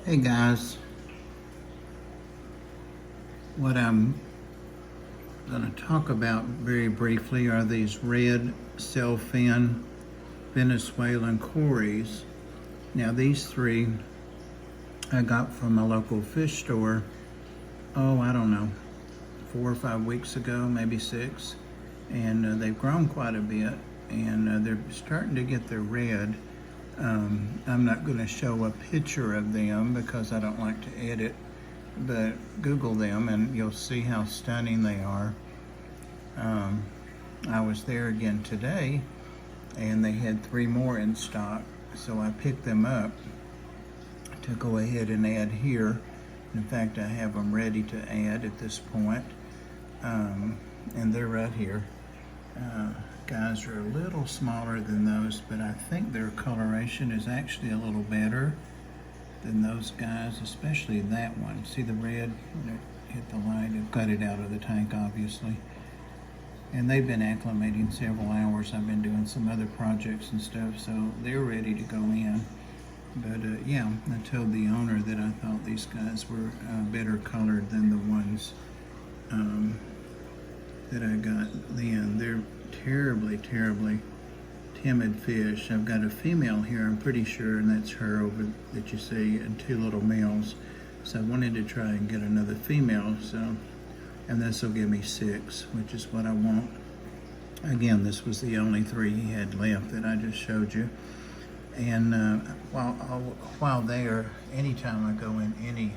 Hey guys, what I'm going to talk about very briefly are these red Sailfin Venezuelan Corys. Now these three I got from a local fish store, I don't know, 4 or 5 weeks ago, maybe 6. And they've grown quite a bit and they're starting to get their red. I'm not going to show a picture of them because I don't like to edit, but Google them and you'll see how stunning they are. I was there again today and they had 3 more in stock, so I picked them up to go ahead and add here. In fact, I have them ready to add at this point, and they're right here. Guys are a little smaller than those, but I think their coloration is actually a little better than those guys, especially that one. See the red? Hit the light. It got it out of the tank, obviously. And they've been acclimating several hours. I've been doing some other projects and stuff, so they're ready to go in. But yeah, I told the owner that I thought these guys were better colored than the ones that I got then. They're terribly timid fish. I've got a female here, I'm pretty sure, and that's her over that you see, and 2 little males. So I wanted to try and get another female, and this will give me 6, which is what I want. Again, this was the only 3 he had left that I just showed you. And while there, anytime I go in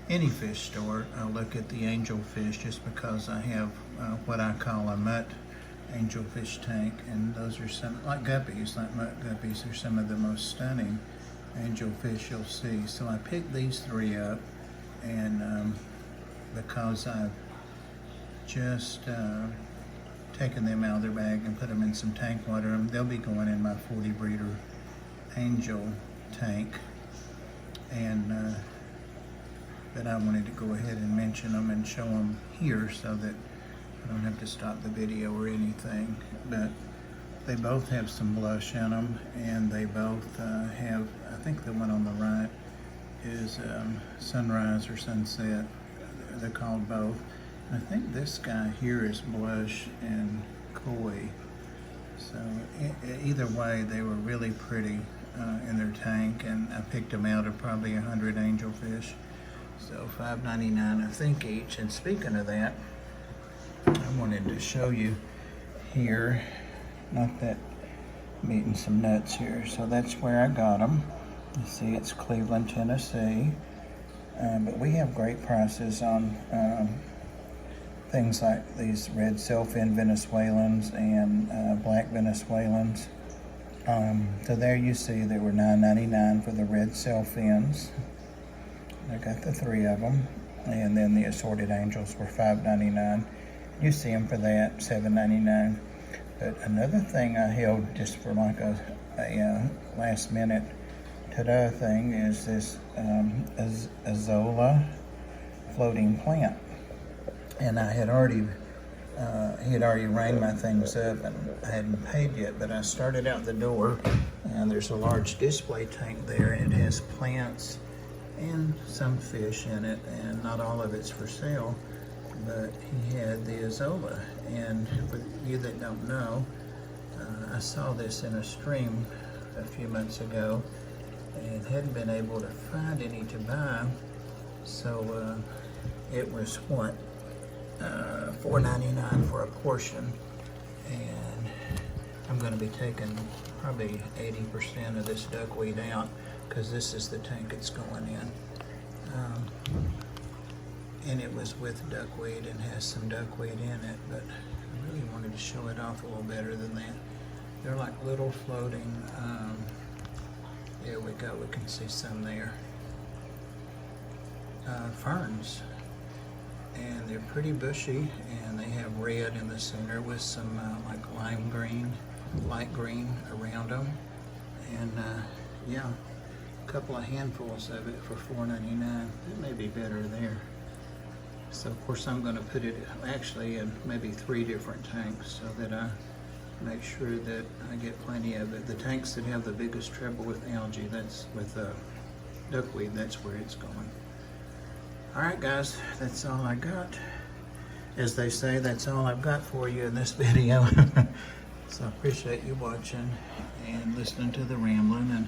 any fish store, I'll look at the Angelfish, just because I have what I call a mutt Angelfish tank, and those are some, like guppies, like mutt guppies, are some of the most stunning angelfish you'll see. So I picked these 3 up, and because I've just taken them out of their bag and put them in some tank water, they'll be going in my 40 breeder angel tank. And but I wanted to go ahead and mention them and show them here so that I don't have to stop the video or anything. But they both have some blush in them, and they both have, I think the one on the right is sunrise or sunset. They're called both. And I think this guy here is blush and koi. So either way, they were really pretty in their tank, and I picked them out of probably 100 angelfish. So $5.99 I think each. And speaking of that, I wanted to show you here, not that I'm eating some nuts here, so that's where I got them. You see it's Cleveland, Tennessee, but we have great prices on things like these red Sailfin Venezuelans and black Venezuelans. So there you see they were $9.99 for the red Sailfins. I got the 3 of them, and then the assorted angels were $5.99. You see them for that, $7.99. But another thing I held just for like a last minute ta-da thing is this Azolla floating plant. And I had already, he had already rang my things up, and I hadn't paid yet, but I started out the door, and there's a large display tank there, and it has plants and some fish in it, and not all of it's for sale. But he had the Azolla, and for you that don't know, I saw this in a stream a few months ago and hadn't been able to find any to buy, so it was what, $4.99 for a portion, and I'm going to be taking probably 80% of this duckweed out because this is the tank it's going in. And it was with duckweed and has some duckweed in it, but I really wanted to show it off a little better than that. They're like little floating, there we go, we can see some there, ferns. And they're pretty bushy, and they have red in the center with some like lime green, light green around them. And yeah, a couple of handfuls of it for $4.99. It may be better there. So of course I'm going to put it actually in maybe 3 different tanks so that I make sure that I get plenty of it. The tanks that have the biggest trouble with algae, that's with duckweed, that's where it's going. All right, guys, that's all I got. As they say, that's all I've got for you in this video. So I appreciate you watching and listening to the rambling.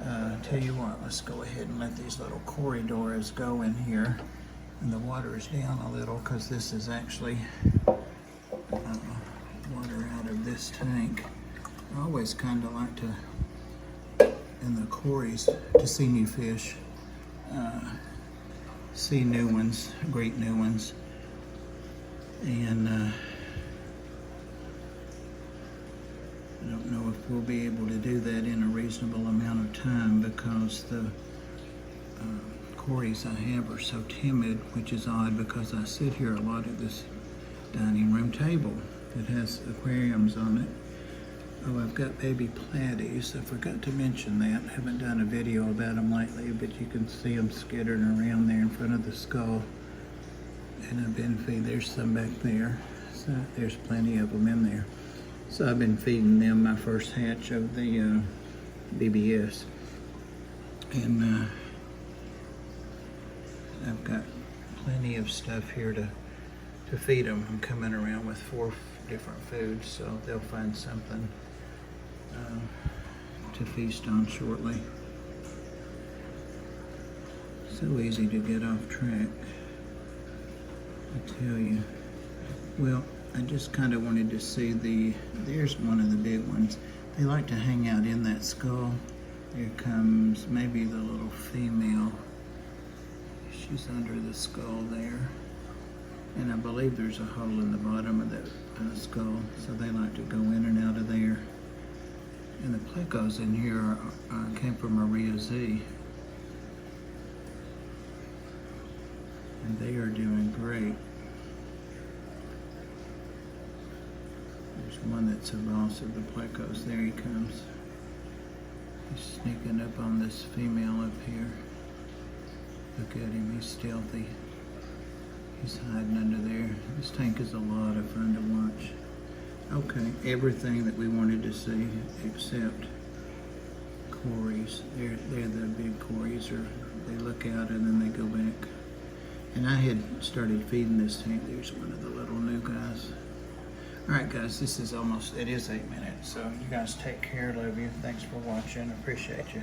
And tell you what, let's go ahead and let these little corridors go in here. And the water is down a little because this is actually water out of this tank. I always kind of like to, in the Corys, to see new fish, see new ones, great new ones. And I don't know if we'll be able to do that in a reasonable amount of time because the Corys I have are so timid, which is odd because I sit here a lot at this dining room table that has aquariums on it. Oh, I've got baby platies. I forgot to mention that. I haven't done a video about them lately, but you can see them skittering around there in front of the skull. And I've been feeding, there's some back there. So there's plenty of them in there. So I've been feeding them my first hatch of the BBS. And I've got plenty of stuff here to feed them. I'm coming around with 4 different foods, so they'll find something to feast on shortly. So easy to get off track, I tell you. Well, I just kind of wanted to see there's one of the big ones. They like to hang out in that skull. Here comes maybe the little female. She's under the skull there. And I believe there's a hole in the bottom of that skull, so they like to go in and out of there. And the plecos in here came from Maria Z. And they are doing great. There's one that's a boss of the plecos. There he comes. He's sneaking up on this female up here. Look at him, he's stealthy. He's hiding under there. This tank is a lot of fun to watch. Okay, everything that we wanted to see except Corys. They're the big Corys, or they look out and then they go back. And I had started feeding this tank. There's one of the little new guys. All right, guys, it is 8 minutes. So you guys take care. Love you. Thanks for watching. Appreciate you.